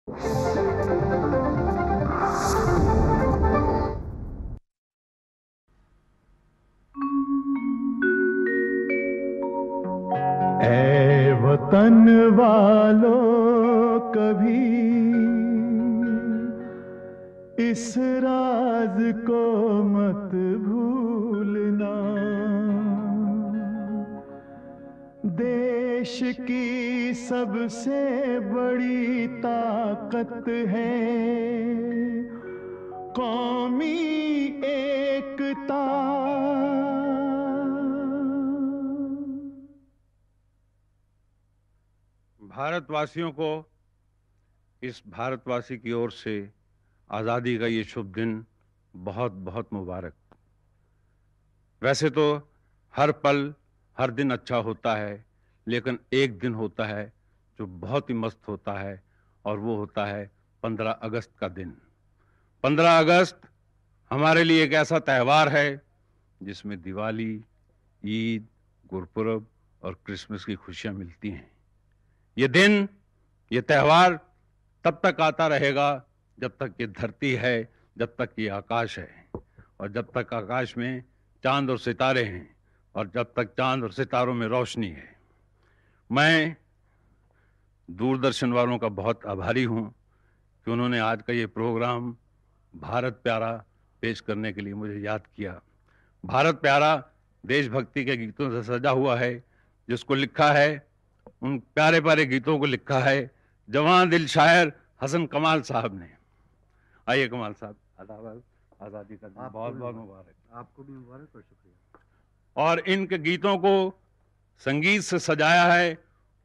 ऐ वतन वालों कभी इस राज को मत भूलना, देश की सबसे बड़ी ताकत है कौमी एकता। भारतवासियों को इस भारतवासी की ओर से आज़ादी का ये शुभ दिन बहुत बहुत मुबारक। वैसे तो हर पल हर दिन अच्छा होता है, लेकिन एक दिन होता है जो बहुत ही मस्त होता है, और वो होता है 15 अगस्त का दिन। 15 अगस्त हमारे लिए एक ऐसा त्यौहार है जिसमें दिवाली, ईद, गुरपुरब और क्रिसमस की खुशियां मिलती हैं। ये दिन, ये त्यौहार तब तक आता रहेगा जब तक ये धरती है, जब तक ये आकाश है, और जब तक आकाश में चांद और सितारे हैं, और जब तक चांद और सितारों में रोशनी है। मैं दूरदर्शन वालों का बहुत आभारी हूं कि उन्होंने आज का ये प्रोग्राम भारत प्यारा पेश करने के लिए मुझे याद किया। भारत प्यारा देशभक्ति के गीतों से सजा हुआ है, जिसको लिखा है, उन प्यारे प्यारे गीतों को लिखा है जवां दिल शायर हसन कमाल साहब ने। आइए कमाल साहब, आज़ादी का दिन बहुत बहुत मुबारक। आपको भी मुबारक और शुक्रिया। और इनके गीतों को संगीत से सजाया है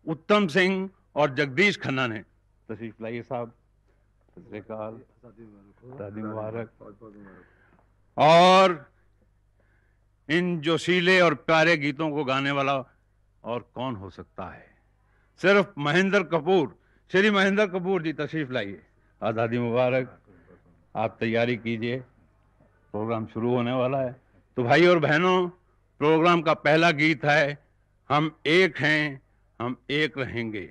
उत्तम सिंह और जगदीश खन्ना ने। तशरीफ लाइए साहब। आज़ादी मुबारक। और इन जोशीले और प्यारे गीतों को गाने वाला और कौन हो सकता है? सिर्फ महेंद्र कपूर, श्री महेंद्र कपूर जी, तशरीफ लाइए। आज़ादी मुबारक। आप तैयारी कीजिए, प्रोग्राम शुरू होने वाला है। तो भाई और बहनों, प्रोग्राम का पहला गीत है हम एक हैं, हम एक रहेंगे।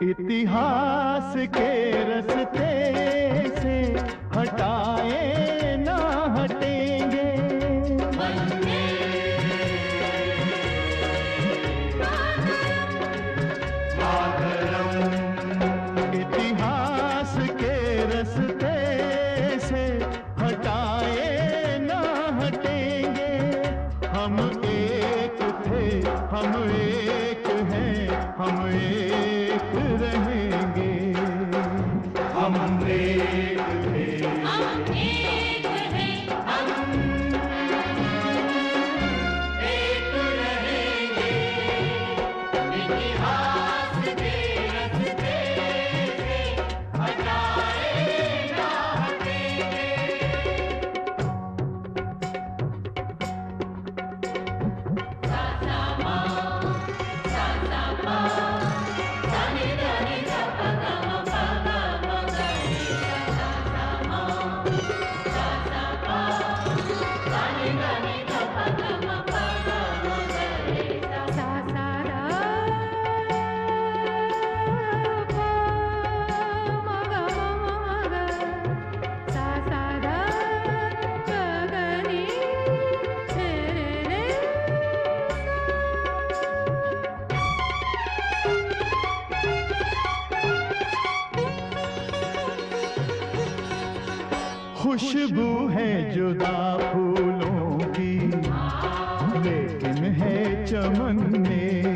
इतिहास के रस्ते से हटाए ना हटेंगे, इतिहास के रस्ते से हटाए ना हटेंगे। हम एक थे, हम एक हैं, हम एक रहेंगे। हम एक थे, हम एक हैं, हम एक रहेंगे। इतिहास के रस्ते से हटाए ना हटेंगे। खुशबू है जुदा फूलों की, लेकिन है चमन में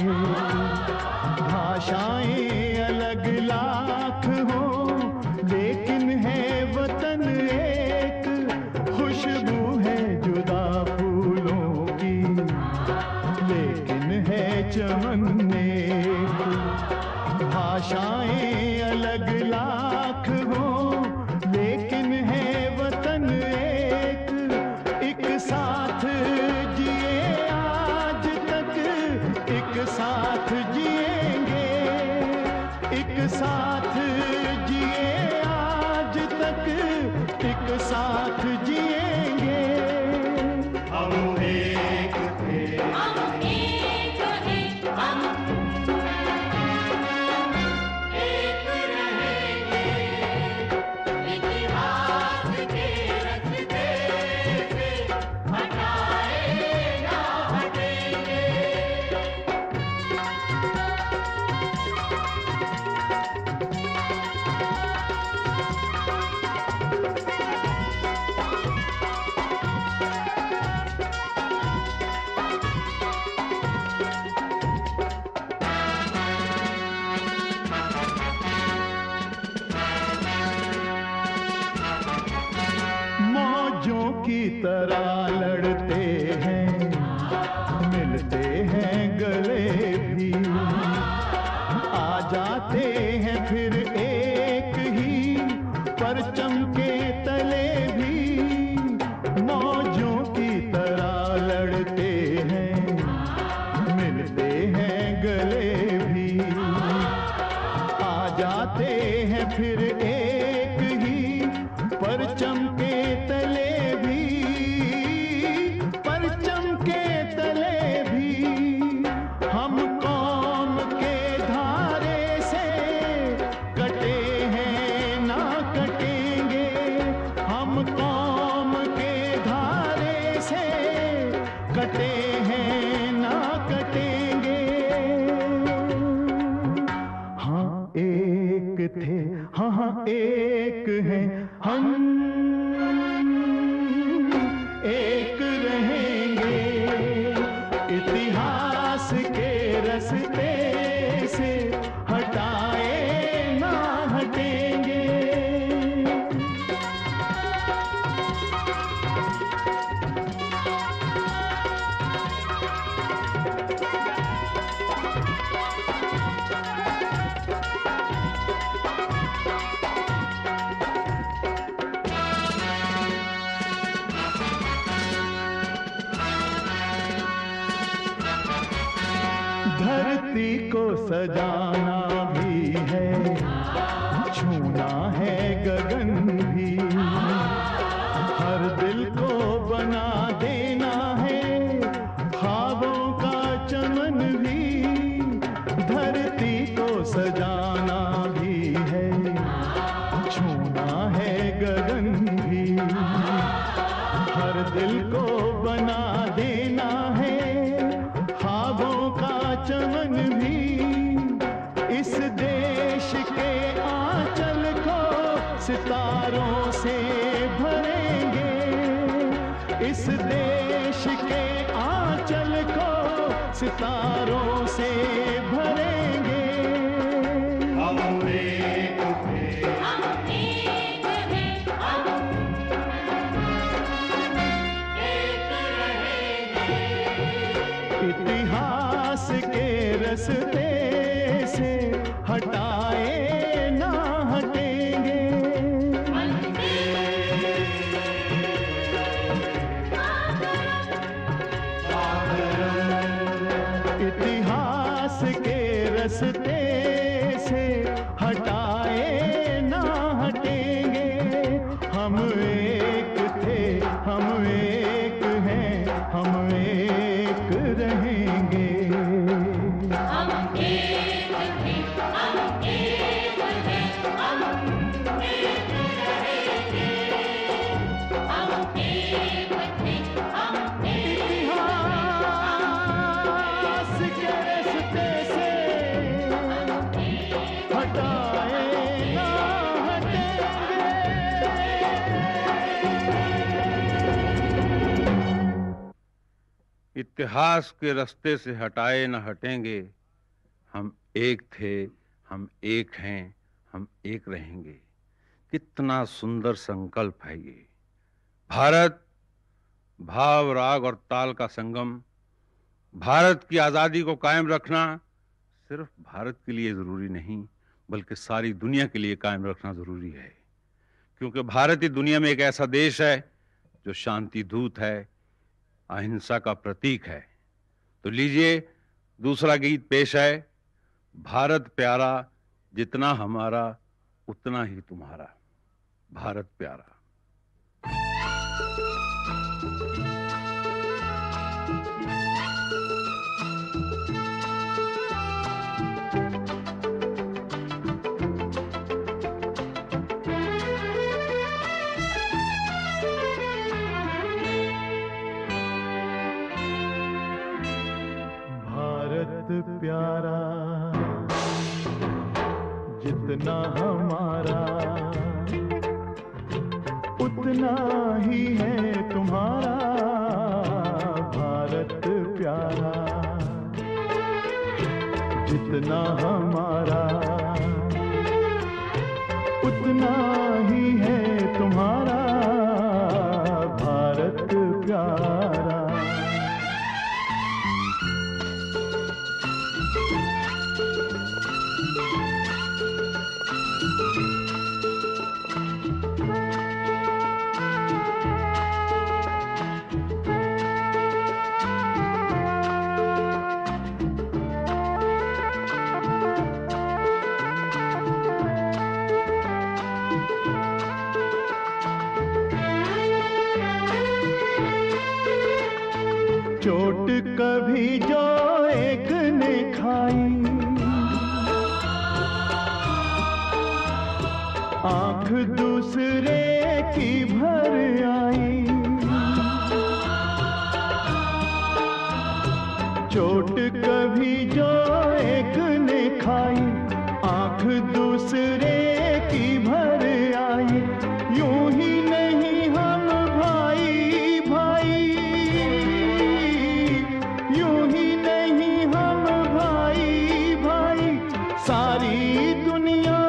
भाषाएं अलग लाख हो, लेकिन है वतन एक। खुशबू है जुदा फूलों की, लेकिन है चमन एक। भाषाएं अलग लाख हो, लेकिन है वतन एक साथ जिए आज तक, एक साथ जिएंगे। एक साथ जिए आज तक, एक साथ जिएंगे। हम एक थे, हम एक हैं, हम एक रहेंगे। इतिहास के रस्ते से हटाए ना हटेंगे। मौजों की तरह लड़ते हैं, मिलते हैं गले भी, आ जाते हैं फिर एक ही परचम के तले भी। मौजों की तरह लड़ते हैं, मिलते हैं गले भी, आ जाते हैं फिर एक ही परचम के तले भी। परचम के तले भी हम कौम के धारे से कटे हैं ना कटेंगे। हम कौम के धारे से कटे हैं ना कटेंगे। हाँ एक थे, हाँ एक हैं हम, एक रहेंगे। इतिहास के रस्ते से हटाए ना हटेंगे। धरती को सजाना भी है, छूना है गगन भी, हर दिल को बना देना है ख्वाबों का चमन भी। धरती को सजाना भी है, छूना है गगन भी, हर दिल को बना देना है ख्वाबों का चमन भी। इस देश के आंचल को सितारों से भरेंगे। इस देश के आंचल को सितारों से भरेंगे। हम एक थे, हम एक हैं, हम एक रहेंगे। इतिहास के रस्ते से हटाए ना हटेंगे। इतिहास के रस्ते से हटाए ना हटेंगे। हम एक थे, हम एक हैं, हम एक रहेंगे। हम एक थे, हम एक हैं, हम एक रहेंगे। हम एक थे, हम एक इतिहास के रस्ते से हटाए ना हटेंगे। इतिहास के रास्ते से हटाए न हटेंगे, हम एक थे हम एक हैं, हम एक रहेंगे। कितना सुंदर संकल्प है ये। भारत भाव, राग और ताल का संगम। भारत की आजादी को कायम रखना सिर्फ भारत के लिए जरूरी नहीं, बल्कि सारी दुनिया के लिए कायम रखना जरूरी है, क्योंकि भारत ही दुनिया में एक ऐसा देश है जो शांति दूत है, अहिंसा का प्रतीक है। तो लीजिए, दूसरा गीत पेश है, भारत प्यारा जितना हमारा उतना ही तुम्हारा। भारत प्यारा। प्यारा जितना हमारा उतना ही है तुम्हारा। भारत प्यारा जितना हमारा उतना ही है तुम्हारा। भारत प्यारा। चोट कभी जो एक ने खाई, आंख दूसरे की भर आई। चोट कभी जो एक ने खाई, आंख दूसरे की भर आई। यूं ही नहीं हम भाई भाई, यूं ही नहीं हम भाई भाई। सारी दुनिया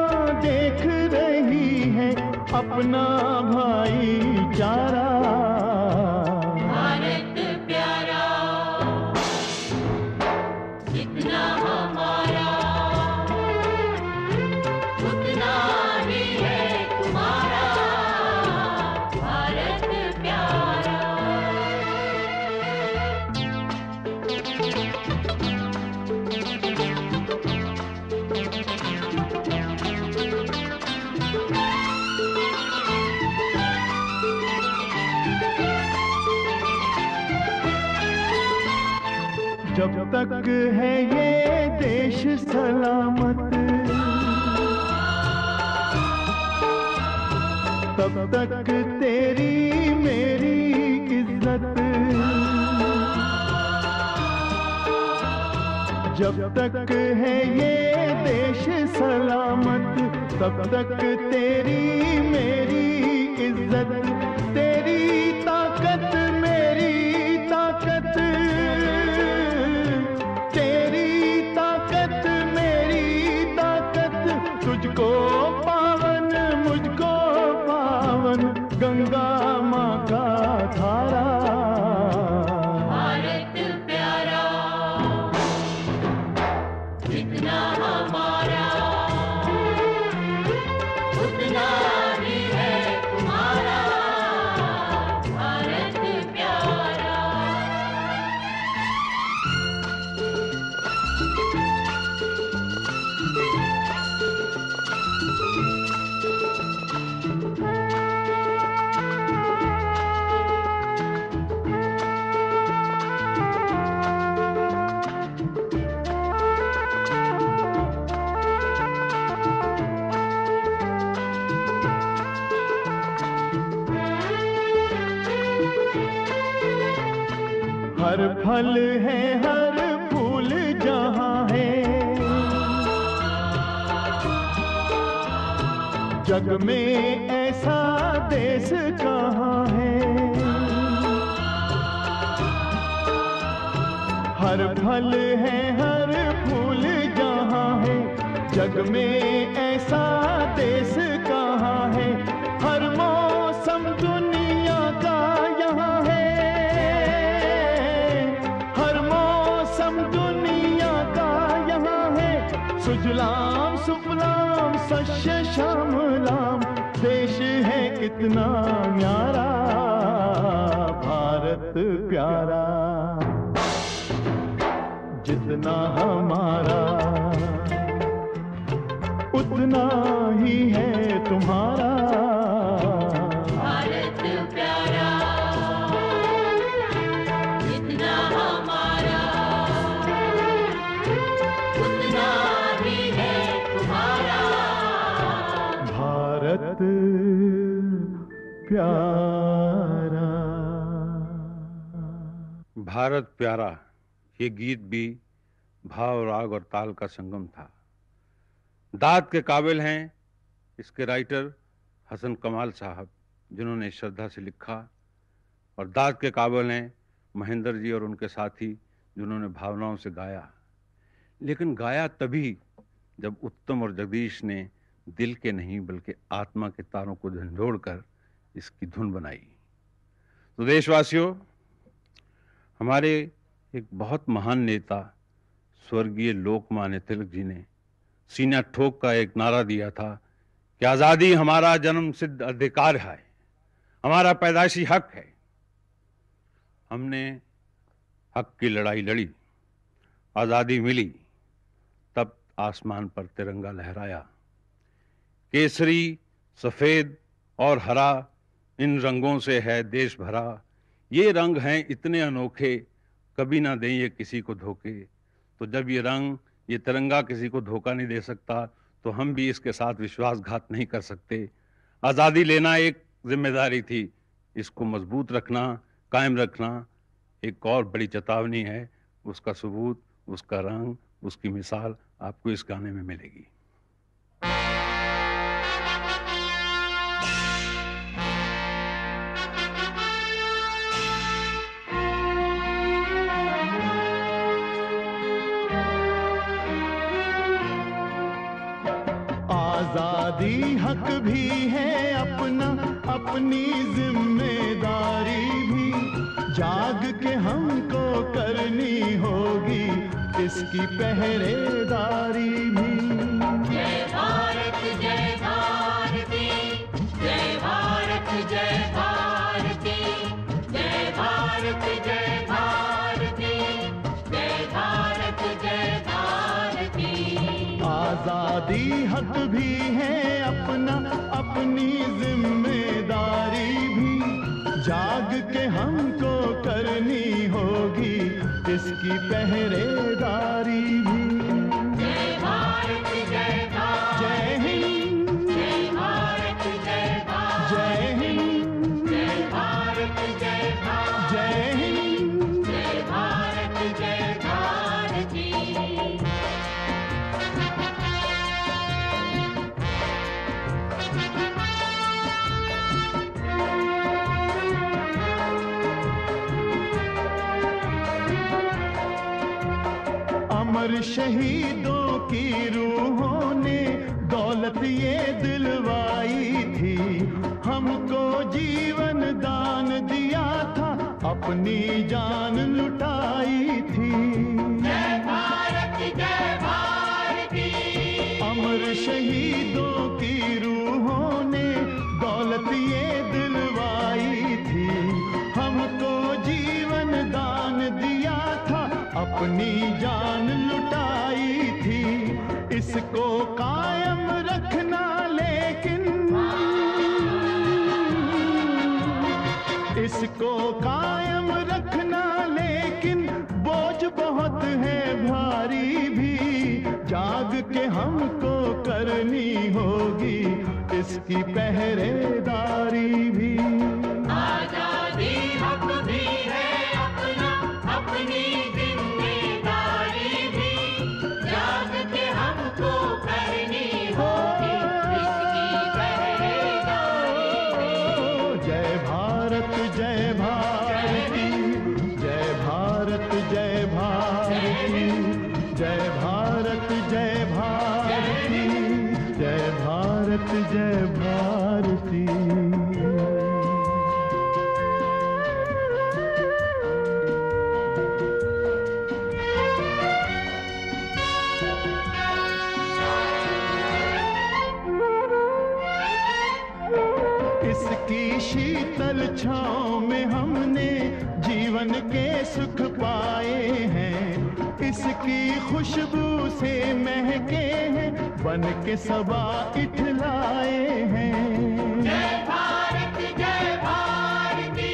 देख रही है अपना भाईचारा। भारत प्यारा जितना हमारा उतना ही है तुम्हारा। भारत प्यारा। जब तक है ये देश सलामत, तब तक तेरी मेरी इज्जत। जब तक है ये देश सलामत, तब तक तेरी मेरी इज्जत। तेरी ताकत मेरी ताकत, तेरी ताकत मेरी ताकत। तुझको पावन मुझको पावन गंगा माँ का धारा। भारत प्यारा जितना हमारा उतना ही है तुम्हारा। भारत प्यारा। हर फल है हर फूल जहाँ है, जग में ऐसा देश कहाँ है। हर फल है हर फूल जहाँ जग में ऐसा देश कहाँ है, हर मौसम दुनिया का यहाँ है, हर मौसम दुनिया का यहाँ है। सुजलाम सुफलाम सस्य श्यामलाम, देश है कितना न्यारा भारत प्यारा, जितना हमारा उतना ही है तुम्हारा। भारत प्यारा जितना हमारा उतना ही है तुम्हारा। भारत प्यारा। भारत प्यारा ये गीत भी भाव, राग और ताल का संगम था। दाद के काबिल हैं इसके राइटर हसन कमाल साहब, जिन्होंने श्रद्धा से लिखा, और दाद के काबिल हैं महेंद्र जी और उनके साथी, जिन्होंने भावनाओं से गाया। लेकिन गाया तभी जब उत्तम और जगदीश ने दिल के नहीं बल्कि आत्मा के तारों को झंझोड़कर इसकी धुन बनाई। तो देशवासियों, हमारे एक बहुत महान नेता स्वर्गीय लोकमान्य तिलक जी ने सीना ठोक का एक नारा दिया था कि आज़ादी हमारा जन्म सिद्ध अधिकार है, हमारा पैदाइशी हक है। हमने हक की लड़ाई लड़ी, आज़ादी मिली, तब आसमान पर तिरंगा लहराया। केसरी, सफ़ेद और हरा, इन रंगों से है देश भरा। ये रंग हैं इतने अनोखे, कभी ना दें ये किसी को धोखे। तो जब ये रंग, ये तिरंगा किसी को धोखा नहीं दे सकता, तो हम भी इसके साथ विश्वासघात नहीं कर सकते। आज़ादी लेना एक जिम्मेदारी थी, इसको मजबूत रखना, कायम रखना एक और बड़ी चेतावनी है। उसका सबूत, उसका रंग, उसकी मिसाल आपको इस गाने में मिलेगी। आजादी हक भी है अपना, अपनी जिम्मेदारी भी जाग के हमको करनी होगी, इसकी पहरेदारी भी। जय भारत जय भारती, जय भारत जय भारती, जय भारत जय भारती, जय भारत जय भारती। आजादी हक भी है अपना, अपनी जिम्मेदारी भी जाग के हमको करनी होगी, इसकी पहरेदारी भी। जय भारत जय भारत, जय हिंद, जय भारत जय भारत, जय हिंद, जय भारत जय भारत, जय हिंद। जय भारत जय भारती। अमर शहीदों की रूहों ने दौलत ये दिलवाई थी, हमको जीवन दान दिया था, अपनी जान लुटाई थी। जय भारत जय भारती। अमर शहीदों की रूहों ने दौलत ये दिलवाई थी, हमको जीवन दान दिया था, अपनी जान लुटाई थी। इसको कायम रखना लेकिन, इसको कायम रखना लेकिन बोझ बहुत है भारी भी, जाग के हमको करनी होगी, इसकी पहरेदारी भी। आजादी हक भी है अपना, अपनी जिम्मेदारी भी जाग के हमको करनी होगी, इसकी पहरेदारी भी। जय भारत जय भारती, जय भारत जय भारती, जय भारत जय भारती। भारत जय भारती। इसकी शीतल छाँव में हमने जीवन के सुख पाए हैं। इसकी खुशबू से महके हैं, बन के सबा इठलाए हैं। जय भारत जय भारती।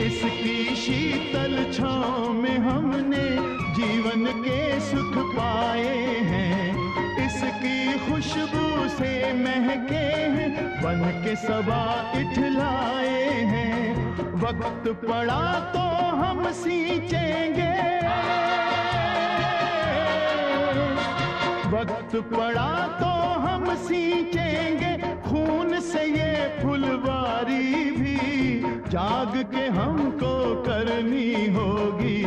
इसकी शीतल छाँव में हमने जीवन के सुख पाए हैं। इसकी खुशबू से महके हैं, बन के सबा इठलाए हैं। वक्त पड़ा तो हम सींचेंगे, वक्त पड़ा तो हम सींचेंगे खून से ये फुलवारी भी। जाग के हमको करनी होगी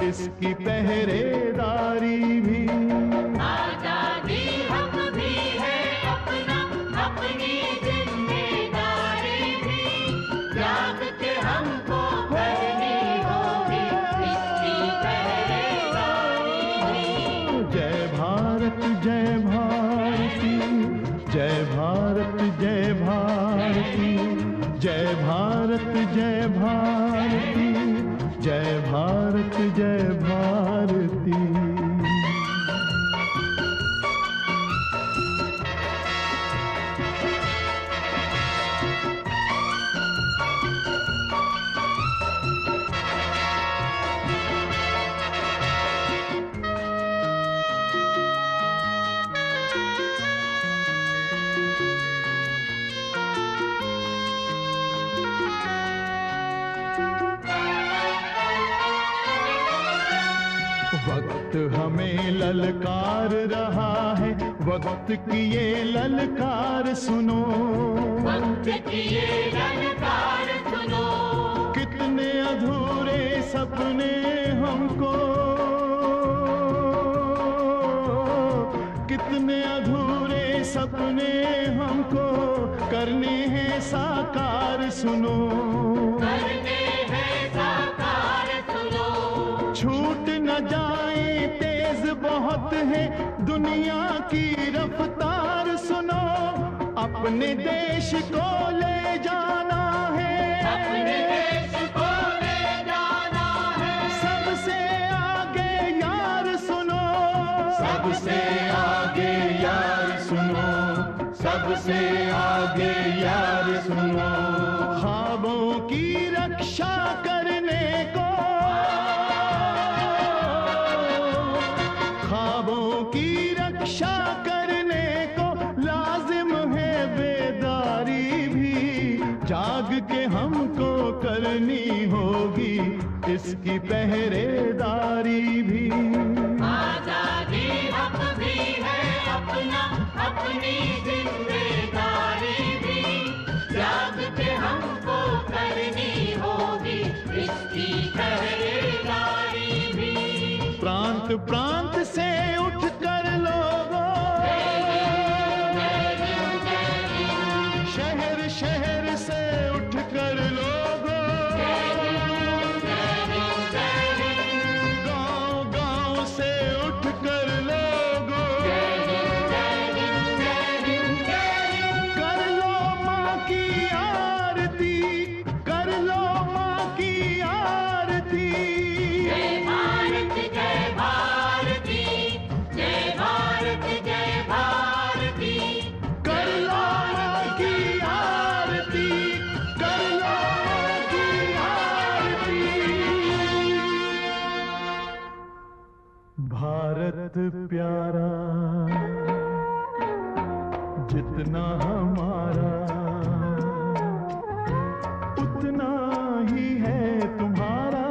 इसकी पहरेदारी भी। आजादी हक भी है अपना, अपनी जिम्मेदारी भी। जाग के हमको करनी होगी इसकी पहरेदारी भी। जय भारत जय भारती, जय भारत जय भारती, जय भारत जय भारती, जय भारत जय भारती। वक्त हमें ललकार रहा है, वक्त की ये ललकार सुनो। वक्त की ये ललकार सुनो। कितने अधूरे सपने हमको, कितने अधूरे सपने हमको करने हैं साकार सुनो। करने हैं साकार सुनो। छूट न जाए तेज बहुत है दुनिया की रफ्तार सुनो। अपने देश को ले जाना है, अपने देश को ले जाना है। सबसे आगे यार सुनो, सबसे आगे यार सुनो। सबसे आगे यार सुनो। ख्वाबों की रक्षा करने को, ख्वाबों की रक्षा करने को लाजिम है बेदारी भी। जाग के हमको करनी होगी इसकी पहरेदारी भी। आजादी हक भी है अपना, अपनी जिम्मेदारी भी। जाग के हमको करनी होगी इसकी पहरेदारी भी। प्रांत प्रांत से उठ कर लोगों, शहर शहर से उठ कर लोगों, गांव गांव से उठ कर लोगों, कर लो माँ की आरती, कर लो माँ की आरती। जय भारत जय भारती, जय भारत जय भारती। कर लो माँ की आरती, कर लो माँ की आरती। भारत प्यारा जितना हमारा, उतना ही है तुम्हारा।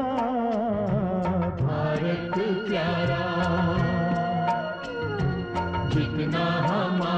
भारत प्यारा जितना हमारा,